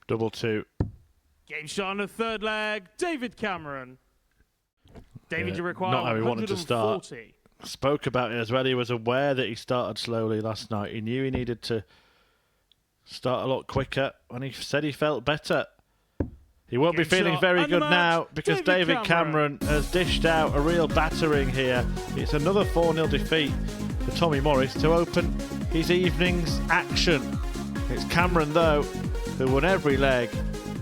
Double two. Game shot on the third leg. David Cameron. David, you require not how he wanted to start. 140. Spoke about it as well. He was aware that he started slowly last night. He knew he needed to start a lot quicker, and he said he felt better. He won't be feeling very good now because David Cameron has dished out a real battering here. It's another 4-0 defeat for Tommy Morris to open his evening's action. It's Cameron, though, who won every leg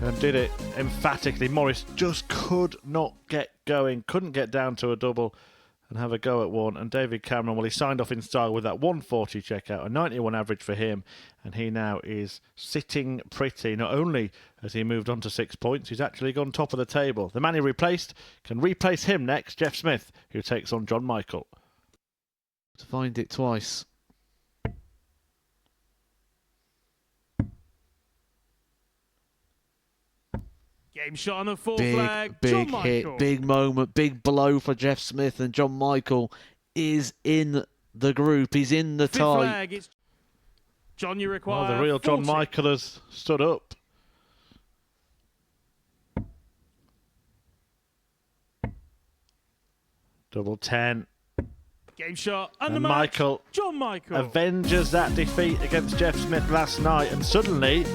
and did it emphatically. Morris just could not get going, couldn't get down to a double and have a go at one. And David Cameron, well, he signed off in style with that 140 checkout, a 91 average for him. And he now is sitting pretty. Not only has he moved on to 6 points, he's actually gone top of the table. The man he replaced can replace him next, Jeff Smith, who takes on John Michael. To find it twice. Game shot on the fourth flag. Big hit, big moment, big blow for Jeff Smith, and John Michael is in the group. He's in the tie. John, you require the real 40. John Michael has stood up. Double 10. Game shot And Michael John Michael avenges that defeat against Jeff Smith last night and suddenly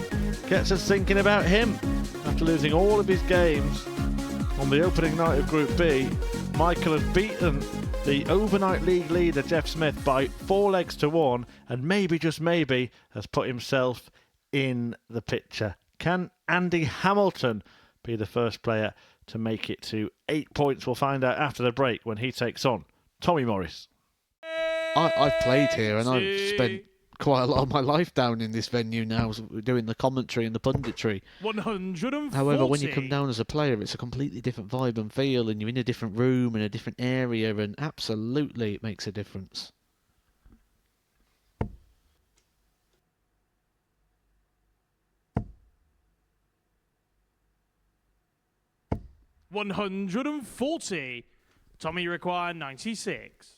gets us thinking about him. After losing all of his games on the opening night of Group B, Michael has beaten the overnight league leader Jeff Smith by 4 legs to 1 and maybe, just maybe, has put himself in the picture. Can Andy Hamilton be the first player to make it to 8 points? We'll find out after the break when he takes on Tommy Morris. I've played here and I've spent quite a lot of my life down in this venue now, doing the commentary and the punditry. 140. However, when you come down as a player, it's a completely different vibe and feel, and you're in a different room, in a different area, and absolutely it makes a difference. $140. Tommy, you require 96.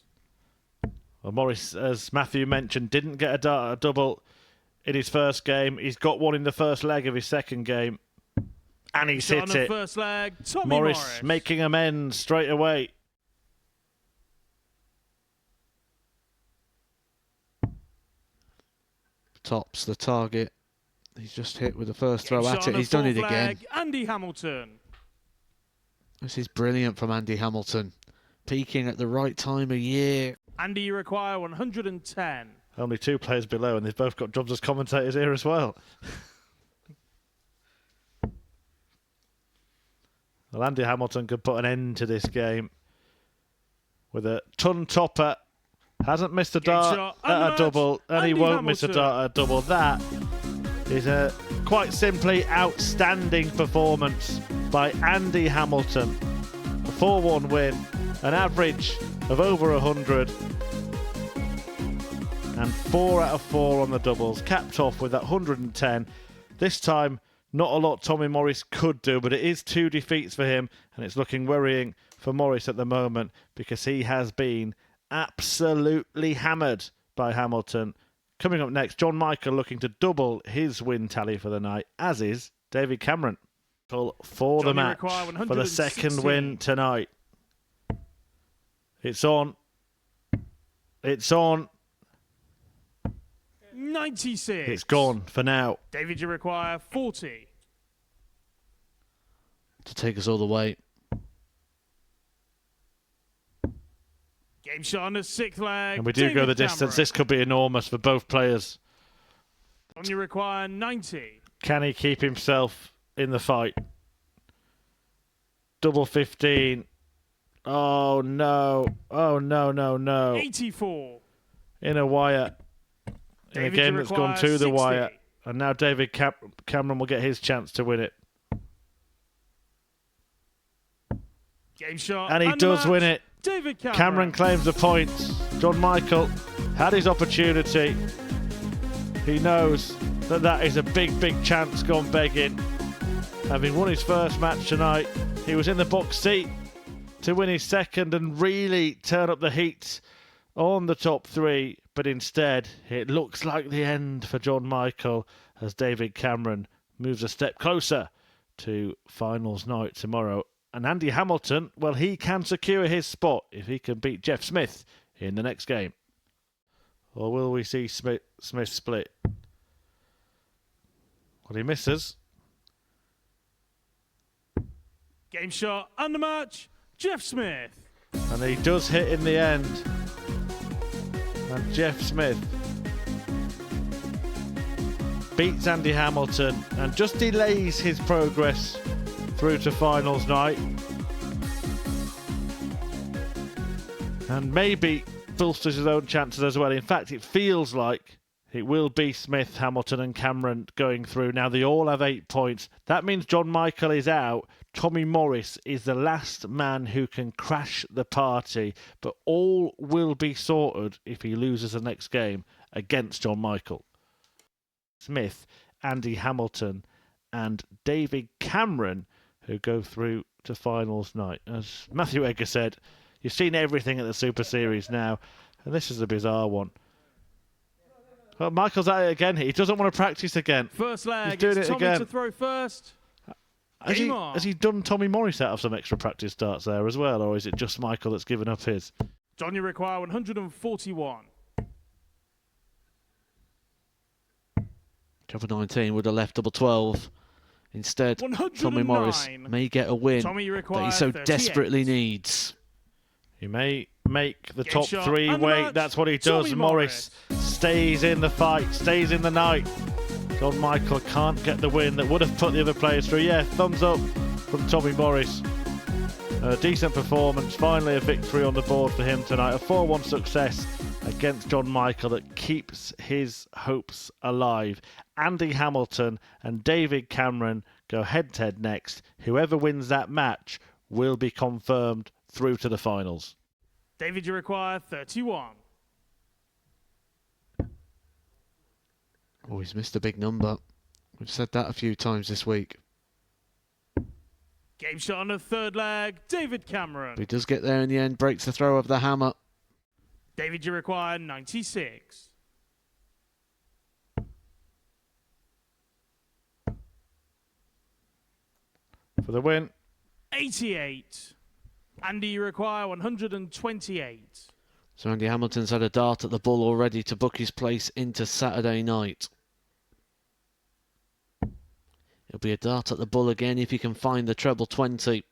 Well, Morris, as Matthew mentioned, didn't get a double in his first game. He's got one in the first leg of his second game. And he's hit it. First leg, Tommy Morris making amends straight away. Tops the target. He's just hit with the first throw at it. He's done it again. Andy Hamilton. This is brilliant from Andy Hamilton. Peaking at the right time of year. Andy, you require 110. Only 2 players below, and they've both got jobs as commentators here as well. Well, Andy Hamilton could put an end to this game with a ton topper. Hasn't missed a dart at a double, and he won't miss a dart at a double. That is a quite simply outstanding performance by Andy Hamilton. A 4-1 win, an average of over 100, and 4 out of 4 on the doubles, capped off with that 110. This time, not a lot Tommy Morris could do, but it is 2 defeats for him, and it's looking worrying for Morris at the moment because he has been absolutely hammered by Hamilton. Coming up next, John Michael looking to double his win tally for the night, as is David Cameron. For the match, for the second win tonight. It's on. It's on. 96. It's gone for now. David, you require 40. To take us all the way. Game shot on the 6th leg. And we do go the distance. This could be enormous for both players. And you require 90. Can he keep himself in the fight? Double 15. Oh, no. Oh, no, no, no. 84. In a wire. In a game that's gone to the wire. And now David Cameron will get his chance to win it. Game shot. And he does win it. David Cameron claims the points. John Michael had his opportunity. He knows that that is a big, big chance gone begging. Having won his first match tonight, he was in the box seat to win his second and really turn up the heat on the top 3. But instead, it looks like the end for John Michael as David Cameron moves a step closer to finals night tomorrow. And Andy Hamilton, well, he can secure his spot if he can beat Jeff Smith in the next game. Or will we see Smith split? Well, he misses. Game shot and the match, Jeff Smith. And he does hit in the end. And Jeff Smith beats Andy Hamilton and just delays his progress through to finals night. And maybe bolsters his own chances as well. In fact, it feels like it will be Smith, Hamilton and Cameron going through. Now, they all have 8 points. That means John Michael is out. Tommy Morris is the last man who can crash the party. But all will be sorted if he loses the next game against John Michael. Smith, Andy Hamilton and David Cameron who go through to finals night. As Matthew Egger said, you've seen everything at the Super Series now. And this is a bizarre one. Well, Michael's at it again. He doesn't want to practice again. First leg, he's doing it's it Tommy again. to throw first. Has he done Tommy Morris out of some extra practice starts there as well, or is it just Michael that's given up his? John, you require 141. Double 19 would have left double 12. Instead, Tommy Morris 109. may get a win Tommy, you that require he so 38. desperately needs. He may make the Game top shot three and the wait. match, That's what he does. Tommy Morris stays in the fight, stays in the night. John Michael can't get the win that would have put the other players through. Yeah, thumbs up from Tommy Morris. A decent performance. Finally a victory on the board for him tonight. A 4-1 success against John Michael that keeps his hopes alive. Andy Hamilton and David Cameron go head-to-head next. Whoever wins that match will be confirmed through to the finals. David, you require 31. Oh, he's missed a big number. We've said that a few times this week. Game shot on the third leg, David Cameron. But he does get there in the end, breaks the throw of the hammer. David, you require 96. For the win. 88. Andy, you require 128. So Andy Hamilton's had a dart at the bull already to book his place into Saturday night. It'll be a dart at the bull again if he can find the treble 20.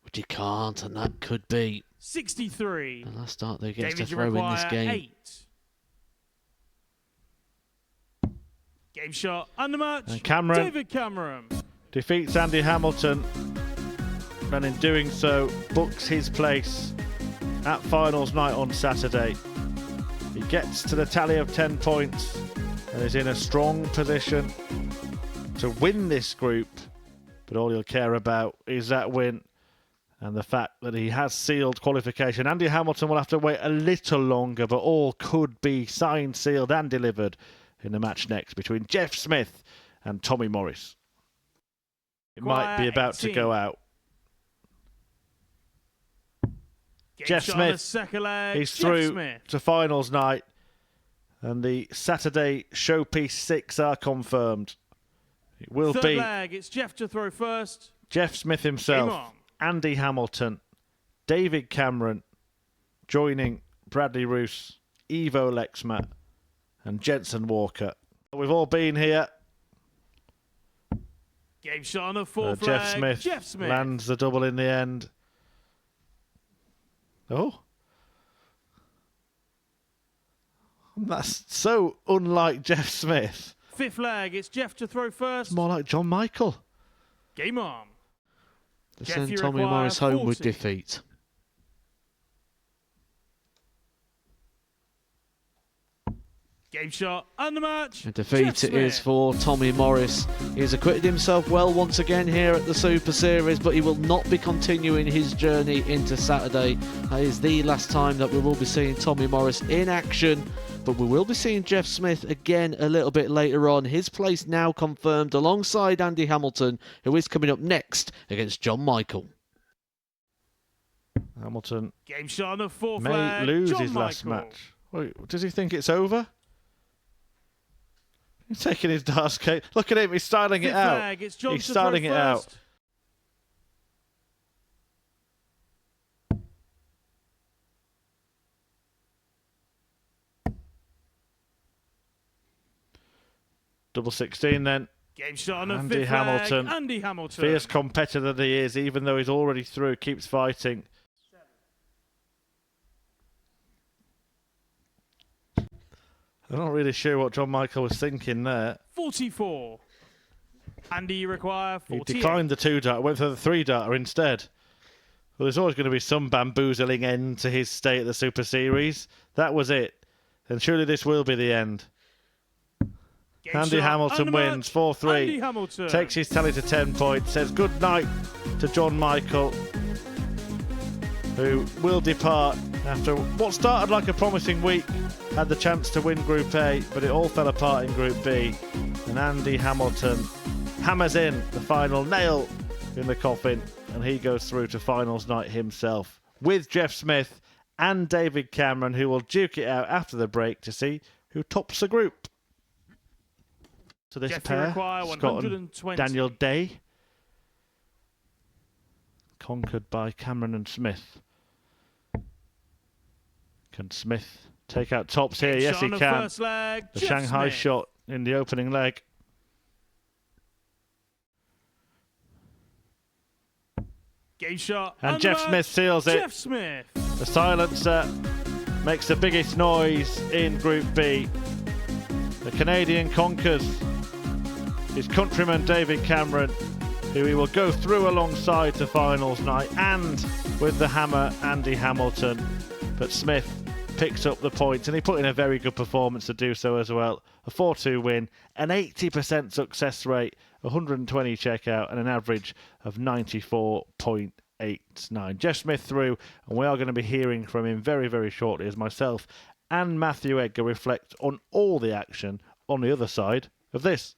Which he can't, and that could be 63. the last dart that he gets David, to you throw in require this game. 8. Game shot and the match, And Cameron David Cameron. defeats Andy Hamilton and in doing so books his place at finals night on Saturday. He gets to the tally of 10 points and is in a strong position to win this group, but all he'll care about is that win and the fact that he has sealed qualification. Andy Hamilton will have to wait a little longer, but all could be signed, sealed and delivered in the match next between Jeff Smith and Tommy Morris. It might be about to go out. Game Jeff shot on the Smith, second leg, he's Jeff through Smith. to finals night, and the Saturday showpiece 6 are confirmed. It will Third be leg, it's Jeff to throw first. Jeff Smith Game himself, on. Andy Hamilton, David Cameron, joining Bradley Roos, Ivo Lexmat, and Jensen Walker. We've all been here. Game shot on the fourth Jeff leg, Smith Jeff Smith. lands the double in the end. Oh. That's so unlike Jeff Smith. Fifth leg, it's Jeff to throw first. It's more like John Michael. Game on. To Jeff, send you Tommy require Morris home with 40. defeat. Game shot and the match. A defeat Jeff it is Smith. for Tommy Morris. He's acquitted himself well once again here at the Super Series, but he will not be continuing his journey into Saturday. That is the last time that we will be seeing Tommy Morris in action, but we will be seeing Jeff Smith again a little bit later on. His place now confirmed alongside Andy Hamilton, who is coming up next against John Michael. Hamilton Game shot on the fourth may leg. lose John his last Michael. match. Wait, does he think it's over? He's taking his darts cake. Look at him, he's styling it Fifth out. leg, it's John He's to throw styling it out. first. Double 16 then. Game shot on a Andy fifth Hamilton. leg. Andy Hamilton. Fierce competitor that he is, even though he's already through, keeps fighting. I'm not really sure what John Michael was thinking there. 44. Andy, you require 48. He declined the 2-dart, went for the 3-darter instead. Well, there's always going to be some bamboozling end to his stay at the Super Series. That was it. And surely this will be the end. Game Andy shot Hamilton and the wins match. 4-3. Andy Hamilton Takes his tally to 10 points. Says good night to John Michael, who will depart after what started like a promising week. Had the chance to win Group A, but it all fell apart in Group B. And Andy Hamilton hammers in the final nail in the coffin, and he goes through to finals night himself with Jeff Smith and David Cameron, who will duke it out after the break to see who tops the group. To this Jeff, you pair, require Scott and 120. Daniel Day, conquered by Cameron and Smith. Can Smith take out tops here? Game Yes, shot he on the can. first leg. The Jeff Shanghai Smith. shot in the opening leg. Game shot. And the Jeff match. Smith seals it. Jeff Smith. The silencer makes the biggest noise in Group B. The Canadian conquers his countryman David Cameron, who he will go through alongside to finals night, and with the hammer Andy Hamilton. But Smith picks up the points, and he put in a very good performance to do so as well. A 4-2 win, an 80% success rate, 120 checkout, and an average of 94.89. Jeff Smith through, and we are going to be hearing from him very, very shortly as myself and Matthew Edgar reflect on all the action on the other side of this.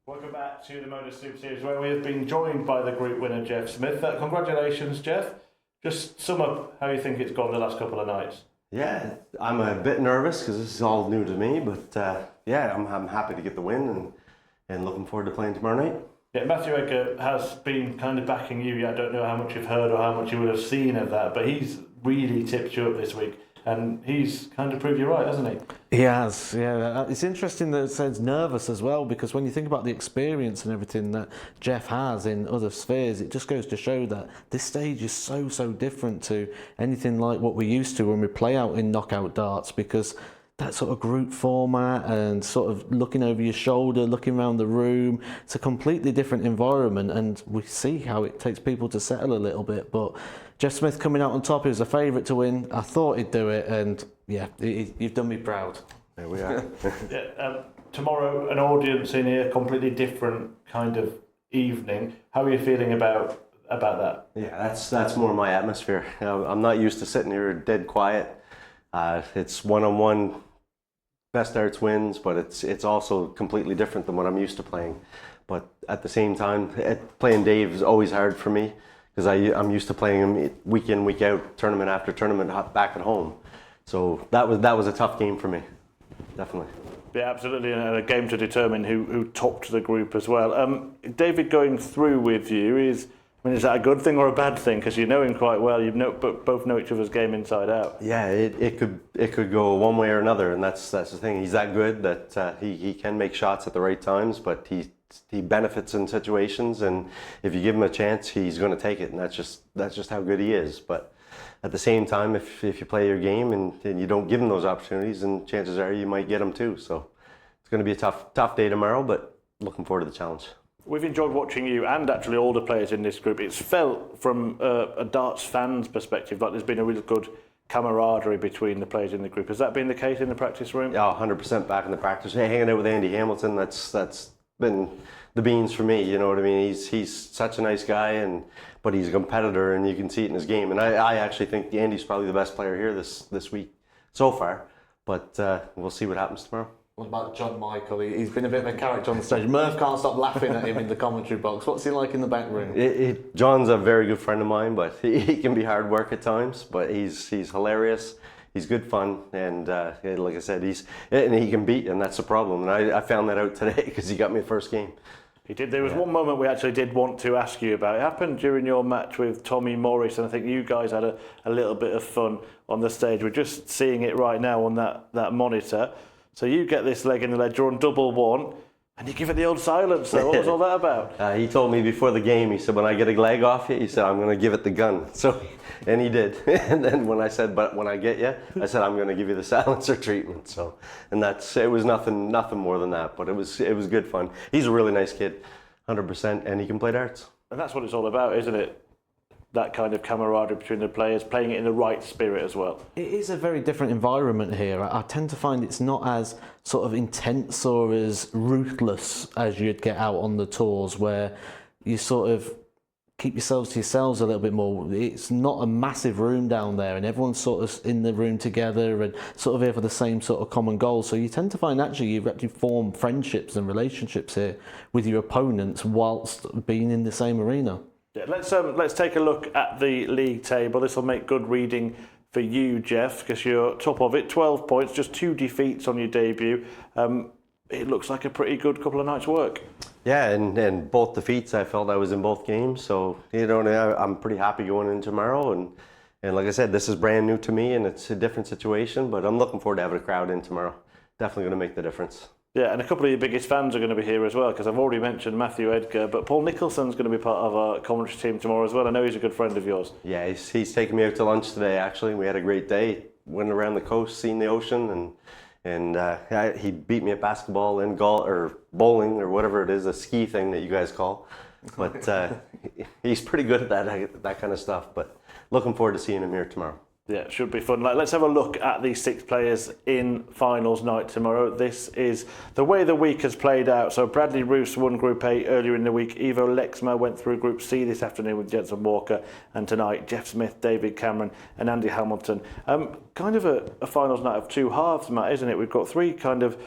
Welcome back to the Motor Super Series, where we have been joined by the group winner, Jeff Smith. Congratulations, Jeff. Just sum up how you think it's gone the last couple of nights. Yeah, I'm a bit nervous because this is all new to me, but yeah, I'm happy to get the win and looking forward to playing tomorrow night. Yeah, Matthew Edgar has been kind of backing you. I don't know how much you've heard or how much you would have seen of that, but he's really tipped you up this week. And he's kind of proved you right, hasn't he? He has, yeah. It's interesting that it says nervous as well, because when you think about the experience and everything that Jeff has in other spheres, it just goes to show that this stage is so different to anything like what we used to when we play out in knockout darts, because that sort of group format and sort of looking over your shoulder, looking around the room, it's a completely different environment, and we see how it takes people to settle a little bit. But Jeff Smith coming out on top, he was a favourite to win. I thought he'd do it, and yeah, you've done me proud. There we are. Tomorrow, an audience in here, completely different kind of evening. How are you feeling about that? Yeah, that's more my atmosphere. I'm not used to sitting here dead quiet. It's one-on-one, best darts wins, but it's also completely different than what I'm used to playing. But at the same time, playing Dave is always hard for me, because I'm used to playing him week in, week out, tournament after tournament, back at home. So that was a tough game for me, definitely. Yeah, absolutely, and a game to determine who topped the group as well. David going through with you is that a good thing or a bad thing? Because you know him quite well. Both know each other's game inside out. Yeah, it could go one way or another, and that's the thing. He's that good that he can make shots at the right times, but he benefits in situations, and if you give him a chance, he's going to take it, and that's just how good he is. But at the same time, if you play your game and you don't give him those opportunities, then chances are you might get them too. So it's going to be a tough day tomorrow, but looking forward to the challenge. We've enjoyed watching you and actually all the players in this group. It's felt from a darts fan's perspective like there's been a really good camaraderie between the players in the group. Has that been the case in the practice room? Yeah, 100% back in the practice. Hanging out with Andy Hamilton, that's been the beans for me. You know what I mean? He's such a nice guy, but he's a competitor, and you can see it in his game. And I actually think Andy's probably the best player here this week so far. But we'll see what happens tomorrow. What about John Michael? He's been a bit of a character on the stage. Murph can't stop laughing at him in the commentary box. What's he like in the back room? John's a very good friend of mine, but he can be hard work at times. But he's hilarious. he's good fun, and like I said, he can beat, and that's the problem. And I found that out today because he got me the first game. He did. There was one moment we actually did want to ask you about. It happened during your match with Tommy Morris, and I think you guys had a little bit of fun on the stage. We're just seeing it right now on that monitor. So you get this leg in the ledge, you're on double one, and you give it the old silence. So what was all that about? He told me before the game, he said, when I get a leg off you, he said, I'm going to give it the gun. So, and he did. And then when I said, but when I get you, I said, I'm going to give you the silencer treatment. So, and it was nothing more than that, but it was good fun. He's a really nice kid, 100%, and he can play darts. And that's what it's all about, isn't it? That kind of camaraderie between the players, playing it in the right spirit as well. It is a very different environment here. I tend to find it's not as sort of intense or as ruthless as you'd get out on the tours, where you sort of keep yourselves to yourselves a little bit more. It's not a massive room down there, and everyone's sort of in the room together and sort of here for the same sort of common goal. So you tend to find actually you've actually formed friendships and relationships here with your opponents whilst being in the same arena. Yeah, let's take a look at the league table. This will make good reading for you, Jeff, because you're top of it. 12 points, just 2 defeats on your debut. It looks like a pretty good couple of nights' work. Yeah, and both defeats, I felt I was in both games. So, I'm pretty happy going in tomorrow. And like I said, this is brand new to me, and it's a different situation. But I'm looking forward to having a crowd in tomorrow. Definitely going to make the difference. Yeah, and a couple of your biggest fans are going to be here as well, because I've already mentioned Matthew Edgar, but Paul Nicholson's going to be part of our commentary team tomorrow as well. I know he's a good friend of yours. Yeah, he's taken me out to lunch today, actually. We had a great day. Went around the coast, seen the ocean, and he beat me at basketball and golf, or bowling, or whatever it is, a ski thing that you guys call. But he's pretty good at that kind of stuff. But looking forward to seeing him here tomorrow. Yeah, it should be fun. Let's have a look at these 6 players in finals night tomorrow. This is the way the week has played out. So Bradley Roos won Group A earlier in the week. Ivo Lexma went through Group C this afternoon with Jensen Walker. And tonight, Jeff Smith, David Cameron and Andy Hamilton. Kind of a finals night of 2 halves, Matt, isn't it? We've got 3 kind of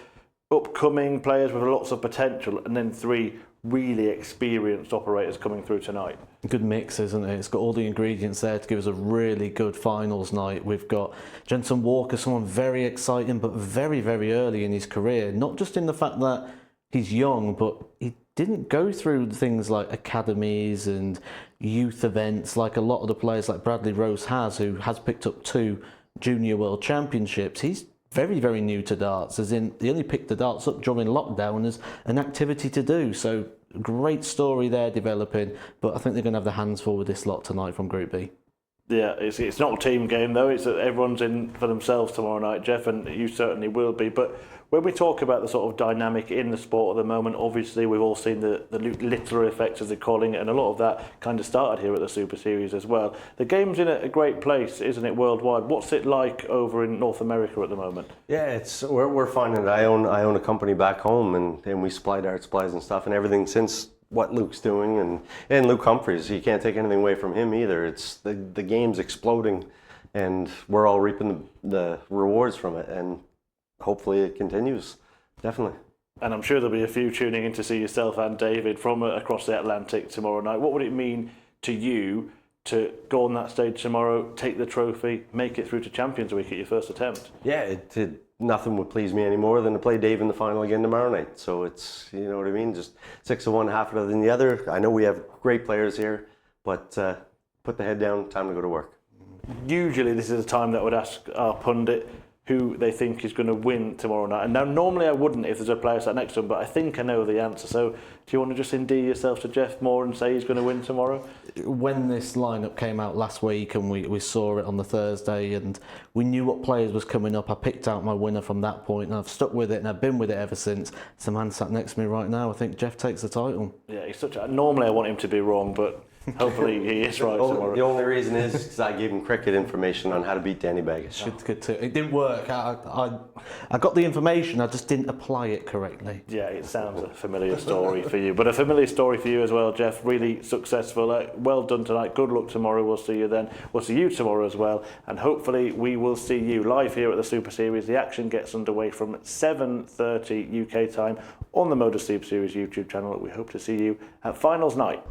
upcoming players with lots of potential, and then 3 really experienced operators coming through tonight. Good mix, isn't it? It's got all the ingredients there to give us a really good finals night. We've got Jensen Walker, someone very exciting, but very, very early in his career. Not just in the fact that he's young, but he didn't go through things like academies and youth events like a lot of the players like Bradley Rose has, who has picked up 2 junior world championships. He's very, very new to darts, as in he only picked the darts up during lockdown as an activity to do. So great story there developing, but I think they're going to have their hands full with this lot tonight from Group B. Yeah, it's not a team game though. It's that everyone's in for themselves tomorrow night, Jeff, and you certainly will be. But when we talk about the sort of dynamic in the sport at the moment, obviously we've all seen the literary effects, as they're calling it, and a lot of that kind of started here at the Super Series as well. The game's in a great place, isn't it, worldwide? What's it like over in North America at the moment? Yeah, we're finding it. I own a company back home, and we supply dart supplies and stuff, and everything since what Luke's doing, and Luke Humphreys, you can't take anything away from him either. It's the game's exploding, and we're all reaping the rewards from it, and hopefully it continues, definitely. And I'm sure there'll be a few tuning in to see yourself and David from across the Atlantic tomorrow night. What would it mean to you to go on that stage tomorrow, take the trophy, make it through to Champions Week at your first attempt? Yeah, nothing would please me any more than to play Dave in the final again tomorrow night. So it's, you know what I mean, just 6 of one, half of than the other. I know we have great players here, but put the head down, time to go to work. Usually this is a time that I would ask our pundit who they think is going to win tomorrow night. And now normally I wouldn't if there's a player sat next to him, but I think I know the answer. So do you want to just endear yourself to Jeff Moore and say he's going to win tomorrow? When this lineup came out last week and we saw it on the Thursday and we knew what players was coming up, I picked out my winner from that point, and I've stuck with it and I've been with it ever since. It's the man sat next to me right now. I think Jeff takes the title. Yeah, he's normally I want him to be wrong, but hopefully he is right tomorrow. The only reason is because I gave him cricket information on how to beat Danny Baggett. Good too. It didn't work. I got the information, I just didn't apply it correctly. Yeah, it sounds a familiar story for you, but a familiar story for you as well, Jeff. Really successful. Well done tonight. Good luck tomorrow. We'll see you then. We'll see you tomorrow as well, and hopefully we will see you live here at the Super Series. The action gets underway from 7:30 UK time on the Motor Super Series YouTube channel. We hope to see you at finals night.